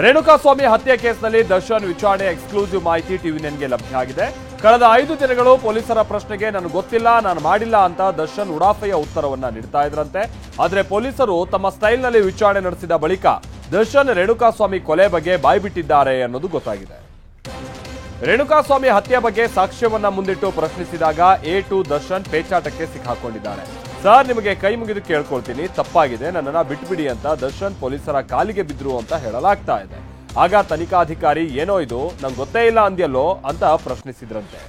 ರೇಣುಕಾಸ್ವಾಮಿ ಹತ್ಯೆ ಕೇಸ್ನಲ್ಲಿ ದರ್ಶನ್ ವಿಚಾರಣೆ ಎಕ್ಸ್ಕ್ಲೂಸಿವ್ ಮಾಹಿತಿ ಟಿವಿ9ಗೆ ಲಭ್ಯ ಆಗಿದೆ. ಕಳೆದ 5 ದಿನಗಳು ಪೊಲೀಸರ ಪ್ರಶ್ನೆಗೆ ನಾನು ಗೊತ್ತಿಲ್ಲ, ನಾನು ಮಾಡಿಲ್ಲ ಅಂತ ದರ್ಶನ್ ಉಡಾಫೆಯ ಉತ್ತರವನ್ನ ನೀಡ್ತಾ ಇದ್ರಂತೆ. ಆದರೆ ಪೊಲೀಸರು ತಮ್ಮ ಸ್ಟೈಲ್ನಲ್ಲಿ ವಿಚಾರಣೆ ನಡೆಸಿದ ಬಳಿಕ ದರ್ಶನ್ ರೇಣುಕಾಸ್ವಾಮಿ ಕೊಲೆ ಬಗ್ಗೆ ಬಾಯ್ಬಿಟ್ಟಿದ್ದಾರೆ ಅನ್ನೋದು ಗೊತ್ತಾಗಿದೆ. ರೇಣುಕಾಸ್ವಾಮಿ ಹತ್ಯೆ ಬಗ್ಗೆ ಸಾಕ್ಷ್ಯವನ್ನ ಮುಂದಿಟ್ಟು ಪ್ರಶ್ನಿಸಿದಾಗ A2 ದರ್ಶನ್ ಪೇಚಾಟಕ್ಕೆ ಸಿಕ್ಕಾಕೊಂಡಿದ್ದಾರೆ. ಸರ್, ನಿಮಗೆ ಕೈ ಮುಗಿದು ಕೇಳ್ಕೊಳ್ತೀನಿ, ತಪ್ಪಾಗಿದೆ, ನನ್ನನ್ನ ಬಿಟ್ಬಿಡಿ ಅಂತ ದರ್ಶನ್ ಪೊಲೀಸರ ಕಾಲಿಗೆ ಬಿದ್ರು ಅಂತ ಹೇಳಲಾಗ್ತಾ ಇದೆ. ಆಗ ತನಿಖಾಧಿಕಾರಿ ಏನೋ ಇದು ನಂಗೆ ಗೊತ್ತೇ ಇಲ್ಲ ಅಂದ್ಯಲ್ಲೋ ಅಂತ ಪ್ರಶ್ನಿಸಿದ್ರಂತೆ.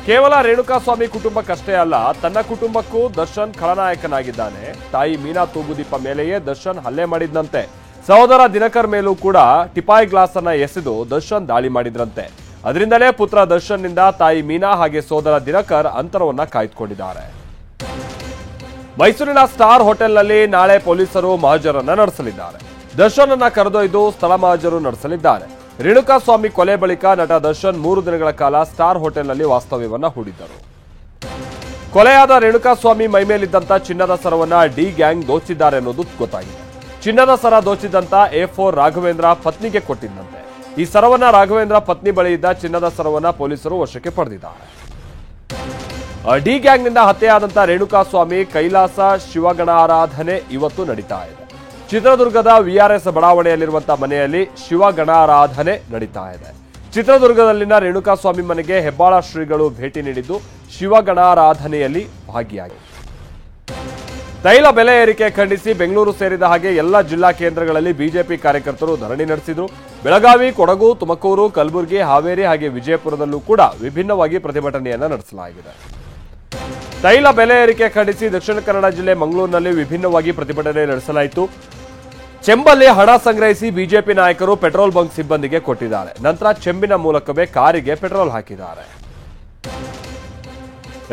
ಕೇವಲ ರೇಣುಕಾಸ್ವಾಮಿ ಕುಟುಂಬಕ್ಕಷ್ಟೇ ಅಲ್ಲ, ತನ್ನ ಕುಟುಂಬಕ್ಕೂ ದರ್ಶನ್ ಖಳನಾಯಕನಾಗಿದ್ದಾನೆ. ತಾಯಿ ಮೀನಾ ತೂಗುದೀಪ ಮೇಲೆಯೇ ದರ್ಶನ್ ಹಲ್ಲೆ ಮಾಡಿದ್ದಂತೆ. ಸಹೋದರ ದಿನಕರ್ ಮೇಲೂ ಕೂಡ ಟಿಪಾಯ್ ಗ್ಲಾಸ್ ಅನ್ನ ಎಸೆದು ದರ್ಶನ್ ದಾಳಿ ಮಾಡಿದ್ರಂತೆ. ಅದರಿಂದಲೇ ಪುತ್ರ ದರ್ಶನ್ ನಿಂದ ತಾಯಿ ಮೀನಾ ಹಾಗೆ ಸೋದರ ದಿನಕರ್ ಅಂತರವನ್ನ ಕಾಯ್ದುಕೊಂಡಿದ್ದಾರೆ. ಮೈಸೂರಿನ ಸ್ಟಾರ್ ಹೋಟೆಲ್ನಲ್ಲಿ ನಾಳೆ ಪೊಲೀಸರು ಮಹಜರನ್ನ ನಡೆಸಲಿದ್ದಾರೆ. ದರ್ಶನ್ ಅನ್ನ ಕರೆದೊಯ್ದು ಸ್ಥಳ ಮಹಜರು ನಡೆಸಲಿದ್ದಾರೆ. ರೇಣುಕಾಸ್ವಾಮಿ ಕೊಲೆ ಬಳಿಕ ನಟ ದರ್ಶನ್ 3 ದಿನಗಳ ಕಾಲ ಸ್ಟಾರ್ ಹೋಟೆಲ್ನಲ್ಲಿ ವಾಸ್ತವ್ಯವನ್ನ ಹೂಡಿದ್ದರು. ಕೊಲೆಯಾದ ರೇಣುಕಾಸ್ವಾಮಿ ಮೈಮೇಲಿದ್ದಂತ ಚಿನ್ನದ ಸರವನ್ನ ಡಿ ಗ್ಯಾಂಗ್ ದೋಚಿದ್ದಾರೆ ಅನ್ನೋದು ಗೊತ್ತಾಗಿದೆ. ಚಿನ್ನದ ಸರ ದೋಚಿದಂತ A4 ರಾಘವೇಂದ್ರ ಪತ್ನಿಗೆ ಕೊಟ್ಟಿದ್ದಂತೆ. ಈ ಸರವನ್ನ ರಾಘವೇಂದ್ರ ಪತ್ನಿ ಬಳಿ ಇದ್ದ ಚಿನ್ನದ ಸರವನ್ನ ಪೊಲೀಸರು ವಶಕ್ಕೆ ಪಡೆದಿದ್ದಾರೆ. ಡಿ ಗ್ಯಾಂಗ್ನಿಂದ ಹತ್ಯೆಯಾದಂತ ರೇಣುಕಾಸ್ವಾಮಿ ಕೈಲಾಸ ಶಿವಗಣಾರಾಧನೆ ಇವತ್ತು ನಡೀತಾ ಇದೆ. ಚಿತ್ರದುರ್ಗದ VRS ಬಡಾವಣೆಯಲ್ಲಿರುವಂತಹ ಮನೆಯಲ್ಲಿ ಶಿವಗಣಾರಾಧನೆ ನಡೀತಾ ಇದೆ. ಚಿತ್ರದುರ್ಗದಲ್ಲಿನ ರೇಣುಕಾಸ್ವಾಮಿ ಮನೆಗೆ ಹೆಬ್ಬಾಳ ಶ್ರೀಗಳು ಭೇಟಿ ನೀಡಿದ್ದು ಶಿವಗಣಾರಾಧನೆಯಲ್ಲಿ ಭಾಗಿಯಾಗಿದೆ. ತೈಲ ಬೆಲೆ ಏರಿಕೆ ಖಂಡಿಸಿ ಬೆಂಗಳೂರು ಸೇರಿದ ಹಾಗೆ ಎಲ್ಲ ಜಿಲ್ಲಾ ಕೇಂದ್ರಗಳಲ್ಲಿ ಬಿಜೆಪಿ ಕಾರ್ಯಕರ್ತರು ಧರಣಿ ನಡೆಸಿದರು. ಬೆಳಗಾವಿ, ಕೊಡಗು, ತುಮಕೂರು, ಕಲಬುರಗಿ, ಹಾವೇರಿ ಹಾಗೆ ವಿಜಯಪುರದಲ್ಲೂ ಕೂಡ ವಿಭಿನ್ನವಾಗಿ ಪ್ರತಿಭಟನೆಯನ್ನ ನಡೆಸಲಾಗಿದೆ. ತೈಲ ಬೆಲೆ ಏರಿಕೆ ಖಂಡಿಸಿ ದಕ್ಷಿಣ ಕನ್ನಡ ಜಿಲ್ಲೆ ಮಂಗಳೂರಿನಲ್ಲಿ ವಿಭಿನ್ನವಾಗಿ ಪ್ರತಿಭಟನೆ ನಡೆಸಲಾಯಿತು. ಚೆಂಬಲ್ಲಿ ಹಣ ಸಂಗ್ರಹಿಸಿ ಬಿಜೆಪಿ ನಾಯಕರು ಪೆಟ್ರೋಲ್ ಬಂಕ್ ಸಿಬ್ಬಂದಿಗೆ ಕೊಟ್ಟಿದ್ದಾರೆ. ನಂತರ ಚೆಂಬಿನ ಮೂಲಕವೇ ಕಾರಿಗೆ ಪೆಟ್ರೋಲ್ ಹಾಕಿದ್ದಾರೆ.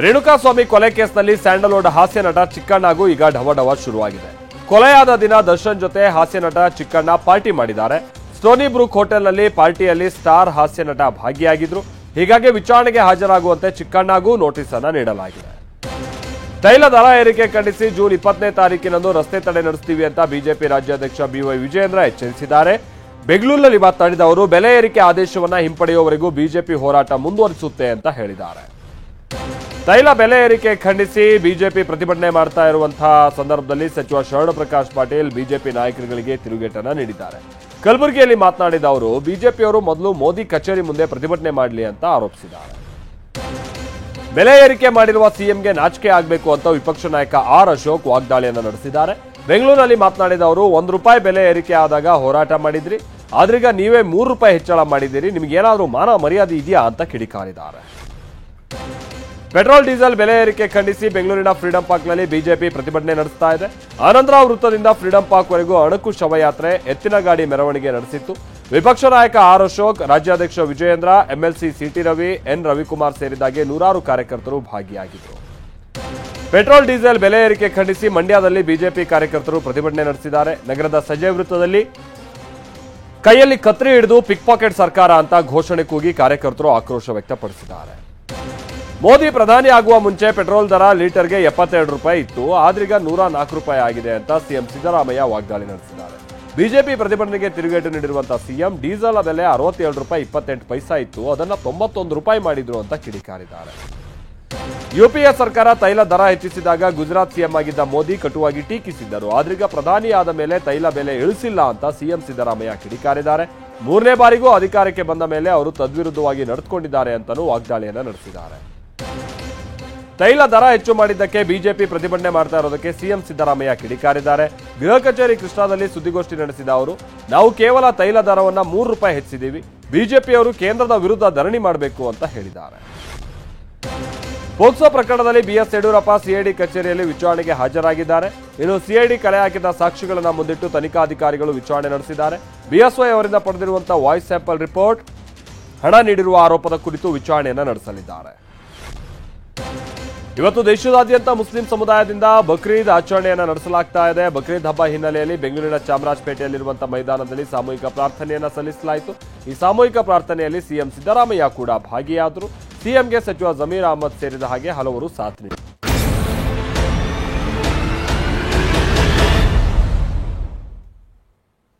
ರೇಣುಕಾಸ್ವಾಮಿ ಕೊಲೆ ಕೇಸ್ನಲ್ಲಿ ಸ್ಯಾಂಡಲ್ವುಡ್ ಹಾಸ್ಯ ನಟ ಚಿಕ್ಕಣ್ಣಗೂ ಈಗ ಢವಢವ ಶುರುವಾಗಿದೆ. ಕೊಲೆಯಾದ ದಿನ ದರ್ಶನ್ ಜೊತೆ ಹಾಸ್ಯ ನಟ ಚಿಕ್ಕಣ್ಣ ಪಾರ್ಟಿ ಮಾಡಿದ್ದಾರೆ. ಸ್ಟೋನಿ ಬ್ರೂಕ್ ಹೋಟೆಲ್ನಲ್ಲಿ ಪಾರ್ಟಿಯಲ್ಲಿ ಸ್ಟಾರ್ ಹಾಸ್ಯ ನಟ ಭಾಗಿಯಾಗಿದ್ರು. ಹೀಗಾಗಿ ವಿಚಾರಣೆಗೆ ಹಾಜರಾಗುವಂತೆ ಚಿಕ್ಕಣ್ಣಗೂ ನೋಟಿಸ್ ಅನ್ನ ನೀಡಲಾಗಿದೆ. ತೈಲ ದರ ಏರಿಕೆ ಖಂಡಿಸಿ ಜೂನ್ 20ನೇ ತಾರೀಕಿನಂದು ರಸ್ತೆ ತಡೆ ನಡೆಸ್ತೀವಿ ಅಂತ ಬಿಜೆಪಿ ರಾಜ್ಯಾಧ್ಯಕ್ಷ BY ವಿಜಯೇಂದ್ರ ಎಚ್ಚರಿಸಿದ್ದಾರೆ. ಬೆಂಗಳೂರಿನಲ್ಲಿ ಮಾತನಾಡಿದ ಅವರು ಬೆಲೆ ಏರಿಕೆ ಆದೇಶವನ್ನ ಹಿಂಪಡೆಯುವವರೆಗೂ ಬಿಜೆಪಿ ಹೋರಾಟ ಮುಂದುವರಿಸುತ್ತೆ ಅಂತ ಹೇಳಿದ್ದಾರೆ. ತೈಲ ಬೆಲೆ ಏರಿಕೆ ಖಂಡಿಸಿ ಬಿಜೆಪಿ ಪ್ರತಿಭಟನೆ ಮಾಡ್ತಾ ಇರುವಂತಹ ಸಂದರ್ಭದಲ್ಲಿ ಸಚಿವ ಶರಣ ಪ್ರಕಾಶ್ ಪಾಟೀಲ್ ಬಿಜೆಪಿ ನಾಯಕರುಗಳಿಗೆ ತಿರುಗೇಟನ್ನ ನೀಡಿದ್ದಾರೆ. ಕಲಬುರಗಿಯಲ್ಲಿ ಮಾತನಾಡಿದ ಅವರು ಬಿಜೆಪಿಯವರು ಮೊದಲು ಮೋದಿ ಕಚೇರಿ ಮುಂದೆ ಪ್ರತಿಭಟನೆ ಮಾಡಲಿ ಅಂತ ಆರೋಪಿಸಿದ್ದಾರೆ. ಬೆಲೆ ಏರಿಕೆ ಮಾಡಿರುವ ಸಿಎಂಗೆ ನಾಚಿಕೆ ಆಗಬೇಕು ಅಂತ ವಿಪಕ್ಷ ನಾಯಕ R ಅಶೋಕ್ ವಾಗ್ದಾಳಿಯನ್ನ ನಡೆಸಿದ್ದಾರೆ. ಬೆಂಗಳೂರಿನಲ್ಲಿ ಮಾತನಾಡಿದ ಅವರು ₹1 ಬೆಲೆ ಏರಿಕೆ ಆದಾಗ ಹೋರಾಟ ಮಾಡಿದ್ರಿ, ಆದ್ರೀಗ ನೀವೇ ₹3 ಹೆಚ್ಚಳ ಮಾಡಿದ್ದೀರಿ, ನಿಮ್ಗೇನಾದ್ರೂ ಮಾನ ಮರ್ಯಾದೆ ಇದೆಯಾ ಅಂತ ಕಿಡಿಕಾರಿದ್ದಾರೆ. ಪೆಟ್ರೋಲ್ ಡೀಸೆಲ್ ಬೆಲೆ ಏರಿಕೆ ಖಂಡಿಸಿ ಬೆಂಗಳೂರಿನ ಫ್ರೀಡಂ ಪಾರ್ಕ್ನಲ್ಲಿ ಬಿಜೆಪಿ ಪ್ರತಿಭಟನೆ ನಡೆಸ್ತಾ ಇದೆ. ಆನಂದರ ವೃತ್ತದಿಂದ ಫ್ರೀಡಂ ಪಾರ್ಕ್ವರೆಗೂ ಅಣಕು ಶವಯಾತ್ರೆ, ಎತ್ತಿನ ಗಾಡಿ ಮೆರವಣಿಗೆ ನಡೆಸಿತ್ತು. ವಿಪಕ್ಷ ನಾಯಕ R ಅಶೋಕ್, ರಾಜ್ಯಾಧ್ಯಕ್ಷ Vijayendra, MLC CT Ravi, N Ravikumar ಸೇರಿದಾಗೆ ನೂರಾರು ಕಾರ್ಯಕರ್ತರು ಭಾಗಿಯಾಗಿದ್ದರು. ಪೆಟ್ರೋಲ್ ಡೀಸೆಲ್ ಬೆಲೆ ಏರಿಕೆ ಖಂಡಿಸಿ ಮಂಡ್ಯದಲ್ಲಿ ಬಿಜೆಪಿ ಕಾರ್ಯಕರ್ತರು ಪ್ರತಿಭಟನೆ ನಡೆಸಿದ್ದಾರೆ. ನಗರದ ಸಂಜಯ್ ವೃತ್ತದಲ್ಲಿ ಕೈಯಲ್ಲಿ ಕತ್ರಿ ಹಿಡಿದು ಪಿಕ್ ಪಾಕೆಟ್ ಸರ್ಕಾರ ಅಂತ ಘೋಷಣೆ ಕೂಗಿ ಕಾರ್ಯಕರ್ತರು ಆಕ್ರೋಶ ವ್ಯಕ್ತಪಡಿಸಿದ್ದಾರೆ. ಮೋದಿ ಪ್ರಧಾನಿ ಆಗುವ ಮುಂಚೆ ಪೆಟ್ರೋಲ್ ದರ ಲೀಟರ್ಗೆ ₹72 ಇತ್ತು, ಆದ್ರೀಗ ₹104 ಆಗಿದೆ ಅಂತ ಸಿಎಂ ಸಿದ್ದರಾಮಯ್ಯ ವಾಗ್ದಾಳಿ ನಡೆಸಿದ್ದಾರೆ. ಬಿಜೆಪಿ ಪ್ರತಿಭಟನೆಗೆ ತಿರುಗೇಟು ನೀಡಿರುವಂತಹ ಸಿಎಂ ಡೀಸೆಲ್ ಬೆಲೆ ₹67.28 ಇತ್ತು, ಅದನ್ನ ₹91 ಮಾಡಿದ್ರು ಅಂತ ಕಿಡಿಕಾರಿದ್ದಾರೆ. UPA ಸರ್ಕಾರ ತೈಲ ದರ ಹೆಚ್ಚಿಸಿದಾಗ ಗುಜರಾತ್ ಸಿಎಂ ಆಗಿದ್ದ ಮೋದಿ ಕಟುವಾಗಿ ಟೀಕಿಸಿದ್ದರು. ಆದ್ರೀಗ ಪ್ರಧಾನಿ ಆದ ಮೇಲೆ ತೈಲ ಬೆಲೆ ಇಳಿಸಿಲ್ಲ ಅಂತ ಸಿಎಂ ಸಿದ್ದರಾಮಯ್ಯ ಕಿಡಿಕಾರಿದ್ದಾರೆ. 3ನೇ ಬಾರಿಗೂ ಅಧಿಕಾರಕ್ಕೆ ಬಂದ ಮೇಲೆ ಅವರು ತದ್ವಿರುದ್ಧವಾಗಿ ನಡೆದುಕೊಂಡಿದ್ದಾರೆ ಅಂತಲೂ ವಾಗ್ದಾಳಿಯನ್ನ ನಡೆಸಿದ್ದಾರೆ. ತೈಲ ದರ ಹೆಚ್ಚು ಮಾಡಿದ್ದಕ್ಕೆ ಬಿಜೆಪಿ ಪ್ರತಿಭಟನೆ ಮಾಡ್ತಾ ಇರೋದಕ್ಕೆ ಸಿಎಂ ಸಿದ್ದರಾಮಯ್ಯ ಕಿಡಿಕಾರಿದ್ದಾರೆ. ಗೃಹ ಕಚೇರಿ ಕೃಷ್ಣಾದಲ್ಲಿ ಸುದ್ದಿಗೋಷ್ಠಿ ನಡೆಸಿದ ಅವರು, ನಾವು ಕೇವಲ ತೈಲ ದರವನ್ನ ₹3 ಹೆಚ್ಚಿದ್ದೀವಿ, ಬಿಜೆಪಿಯವರು ಕೇಂದ್ರದ ವಿರುದ್ಧ ಧರಣಿ ಮಾಡಬೇಕು ಅಂತ ಹೇಳಿದ್ದಾರೆ. ಪೋಕ್ಸೋ ಪ್ರಕರಣದಲ್ಲಿ BS ಯಡಿಯೂರಪ್ಪ CID ಕಚೇರಿಯಲ್ಲಿ ವಿಚಾರಣೆಗೆ ಹಾಜರಾಗಿದ್ದಾರೆ. ಇನ್ನು CID ಕಲೆ ಹಾಕಿದ ಸಾಕ್ಷಿಗಳನ್ನು ಮುಂದಿಟ್ಟು ತನಿಖಾಧಿಕಾರಿಗಳು ವಿಚಾರಣೆ ನಡೆಸಿದ್ದಾರೆ. BSY ಅವರಿಂದ ಪಡೆದಿರುವಂತಹ ವಾಯ್ಸ್ ಸ್ಯಾಂಪಲ್ ರಿಪೋರ್ಟ್, ಹಣ ನೀಡಿರುವ ಆರೋಪದ ಕುರಿತು ವಿಚಾರಣೆಯನ್ನು ನಡೆಸಲಿದ್ದಾರೆ. ಇವತ್ತು ದೇಶದಾದ್ಯಂತ ಮುಸ್ಲಿಂ ಸಮುದಾಯದಿಂದ ಬಕ್ರೀದ್ ಆಚರಣೆಯನ್ನು ನಡೆಸಲಾಗ್ತಾ ಇದೆ. ಬಕ್ರೀದ್ ಹಬ್ಬ ಹಿನ್ನೆಲೆಯಲ್ಲಿ ಬೆಂಗಳೂರಿನ ಚಾಮರಾಜಪೇಟೆಯಲ್ಲಿರುವಂತಹ ಮೈದಾನದಲ್ಲಿ ಸಾಮೂಹಿಕ ಪ್ರಾರ್ಥನೆಯನ್ನು ಸಲ್ಲಿಸಲಾಯಿತು. ಈ ಸಾಮೂಹಿಕ ಪ್ರಾರ್ಥನೆಯಲ್ಲಿ ಸಿಎಂ ಸಿದ್ದರಾಮಯ್ಯ ಕೂಡ ಭಾಗಿಯಾದರು. ಸಿಎಂಗೆ ಸಚಿವ ಜಮೀರ್ ಅಹಮದ್ ಸೇರಿದ ಹಾಗೆ ಹಲವರು ಸಾಥ್ ನೀಡಿದರು.